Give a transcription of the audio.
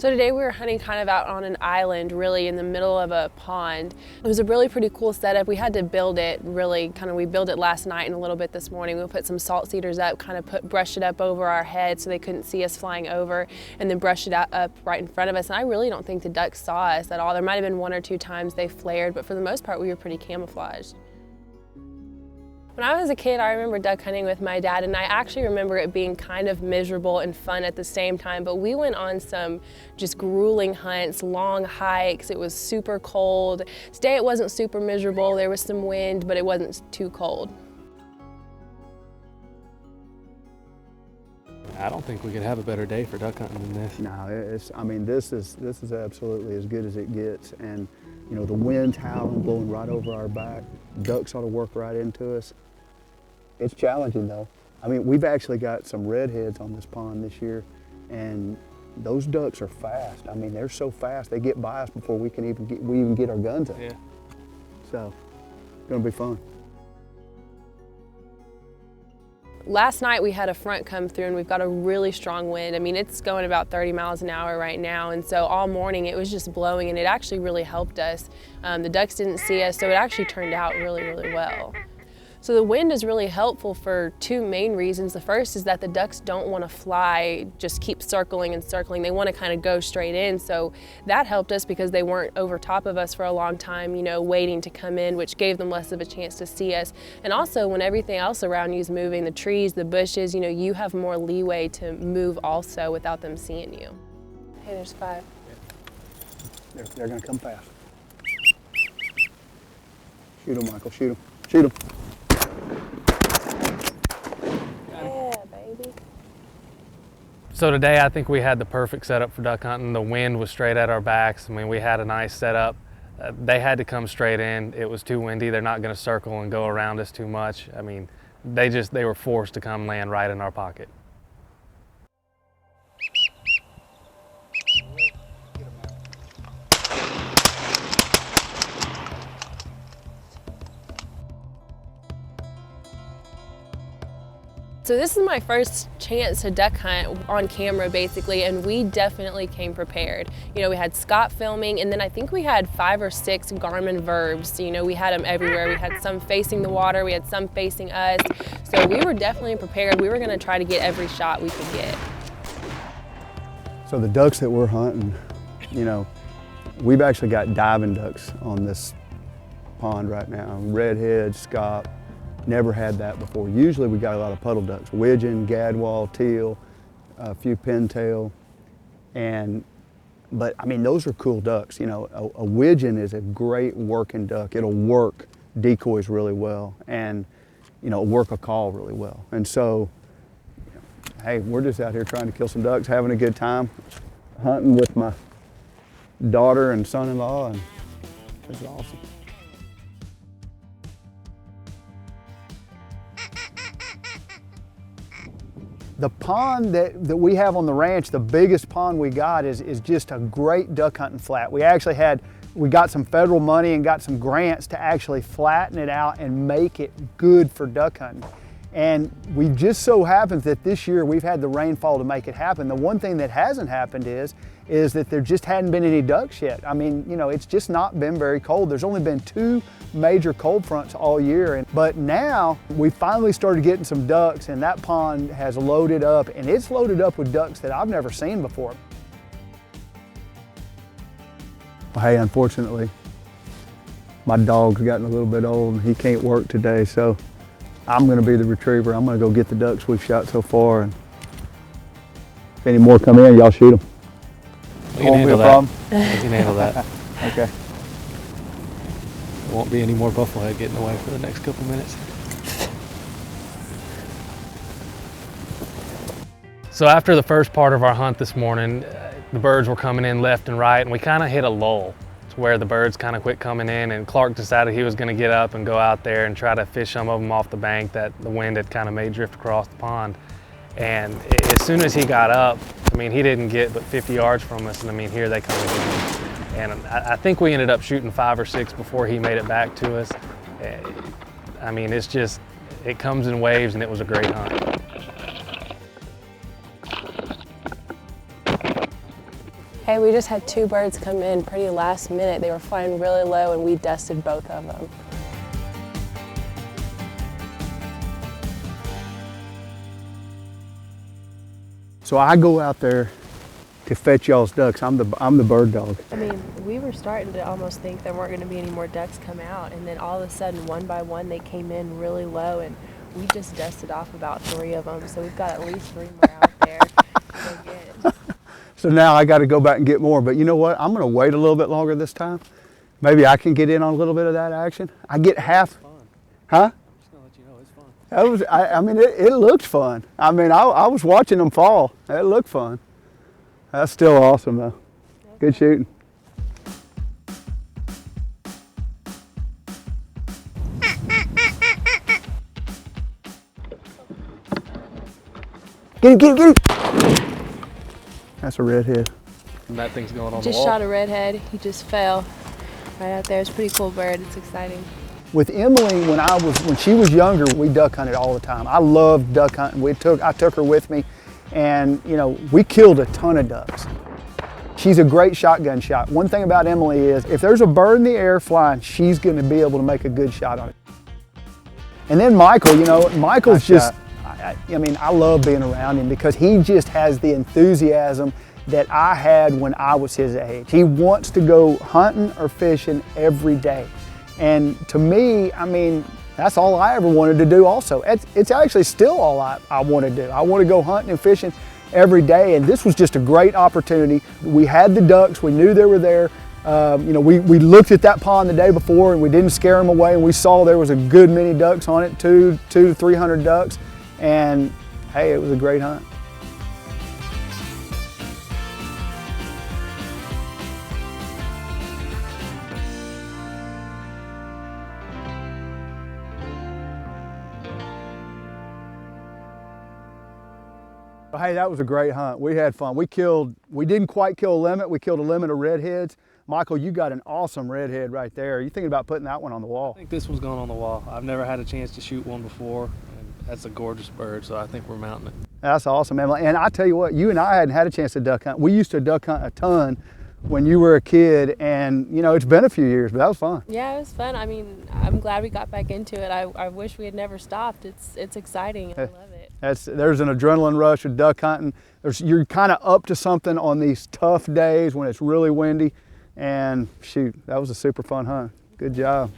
So today we were hunting kind of out on an island, really in the middle of a pond. It was a really pretty cool setup. We had to build it really we built it last night and a little bit this morning. We put some salt cedars up, brushed it up over our heads so they couldn't see us flying over, and then brushed it up right in front of us. And I really don't think the ducks saw us at all. There might have been 1 or 2 times they flared, but for the most part we were pretty camouflaged. When I was a kid, I remember duck hunting with my dad, and I actually remember it being kind of miserable and fun at the same time, but we went on some just grueling hunts, long hikes. It was super cold. Today it wasn't super miserable. There was some wind, but it wasn't too cold. I don't think we could have a better day for duck hunting than this. No, I mean, this is absolutely as good as it gets. And you know, the wind's howling, blowing right over our back. Ducks ought to work right into us. It's challenging though. I mean, we've actually got some redheads on this pond this year, and those ducks are fast. I mean, they're so fast, they get by us before we can even get our guns up. Yeah. So, it's gonna be fun. Last night we had a front come through and we've got a really strong wind. I mean, it's going about 30 miles an hour right now, and so all morning it was just blowing, and it actually really helped us. The ducks didn't see us, so it actually turned out really, really well. So the wind is really helpful for 2 main reasons. The first is that the ducks don't want to fly, just keep circling and circling. They want to kind of go straight in. So that helped us because they weren't over top of us for a long time, you know, waiting to come in, which gave them less of a chance to see us. And also when everything else around you is moving, the trees, the bushes, you know, you have more leeway to move also without them seeing you. Hey, there's 5. They're gonna come fast. Shoot them, Michael, shoot them. Shoot them. So today I think we had the perfect setup for duck hunting. The wind was straight at our backs. I mean, we had a nice setup. They had to come straight in. It was too windy. They're not going to circle and go around us too much. I mean, they were forced to come land right in our pocket. So this is my first chance to duck hunt on camera basically, and we definitely came prepared. You know, we had Scott filming, and then I think we had 5 or 6 Garmin Verbs. You know, we had them everywhere. We had some facing the water, we had some facing us. So we were definitely prepared. We were gonna try to get every shot we could get. So the ducks that we're hunting, you know, we've actually got diving ducks on this pond right now. Redhead, Scott. Never had that before. Usually we got a lot of puddle ducks, widgeon, gadwall, teal, a few pintail, but I mean, those are cool ducks. You know, a widgeon is a great working duck. It'll work decoys really well, and you know, work a call really well. And so, you know, hey, we're just out here trying to kill some ducks, having a good time, hunting with my daughter and son-in-law, and it's awesome. The pond that we have on the ranch, the biggest pond we got is just a great duck hunting flat. We got some federal money and got some grants to actually flatten it out and make it good for duck hunting. And we just so happens that this year we've had the rainfall to make it happen. The one thing that hasn't happened is that there just hadn't been any ducks yet. I mean, you know, it's just not been very cold. There's only been 2 major cold fronts all year. But now we finally started getting some ducks, and that pond has loaded up, and it's loaded up with ducks that I've never seen before. Well, hey, unfortunately, my dog's gotten a little bit old and he can't work today, so I'm gonna be the retriever. I'm gonna go get the ducks we've shot so far, and if any more come in, y'all shoot them. We can handle that. We can handle that. Okay. There won't be any more bufflehead getting away for the next couple minutes. So after the first part of our hunt this morning, the birds were coming in left and right, and we kind of hit a lull. It's where the birds kind of quit coming in, and Clark decided he was going to get up and go out there and try to fish some of them off the bank that the wind had kind of made drift across the pond. And as soon as he got up, I mean, he didn't get but 50 yards from us, and I mean, here they come again. And I think we ended up shooting 5 or 6 before he made it back to us. I mean, it's just, it comes in waves, and it was a great hunt. Hey, we just had 2 birds come in pretty last minute. They were flying really low and we dusted both of them. So I go out there to fetch y'all's ducks. I'm the bird dog. I mean, we were starting to almost think there weren't going to be any more ducks come out, and then all of a sudden, one by one, they came in really low, and we just dusted off about 3 of them. So we've got at least 3 more out there to go get. So now I got to go back and get more. But you know what? I'm going to wait a little bit longer this time. Maybe I can get in on a little bit of that action. I get half. Huh? That was, I mean, it looked fun. I mean, I was watching them fall. It looked fun. That's still awesome, though. Good shooting. Get him, get him, get him! That's a redhead. And that thing's going on the wall. Just shot a redhead. He just fell right out there. It's a pretty cool bird. It's exciting. With Emily, when she was younger, we duck hunted all the time. I loved duck hunting. I took her with me, and you know, we killed a ton of ducks. She's a great shotgun shot. One thing about Emily is, if there's a bird in the air flying, she's going to be able to make a good shot on it. And then Michael, you know, Michael's just, I mean, I love being around him because he just has the enthusiasm that I had when I was his age. He wants to go hunting or fishing every day. And to me, I mean, that's all I ever wanted to do also. It's actually still all I want to do. I want to go hunting and fishing every day, and this was just a great opportunity. We had the ducks, we knew they were there. You know, we looked at that pond the day before and we didn't scare them away, and we saw there was a good many ducks on it, 200 to 300 ducks, and hey, it was a great hunt. Hey, that was a great hunt. We had fun. We didn't quite kill a limit. We killed a limit of redheads. Michael, you got an awesome redhead right there. Are you thinking about putting that one on the wall? I think this one's going on the wall. I've never had a chance to shoot one before, and that's a gorgeous bird, so I think we're mounting it. That's awesome, Emily. And I tell you what, you and I hadn't had a chance to duck hunt. We used to duck hunt a ton when you were a kid, and you know, it's been a few years, but that was fun. Yeah, it was fun. I mean, I'm glad we got back into it. I wish we had never stopped. It's exciting. I love it. There's an adrenaline rush with duck hunting. You're kind of up to something on these tough days when it's really windy, and shoot, that was a super fun hunt. Good job.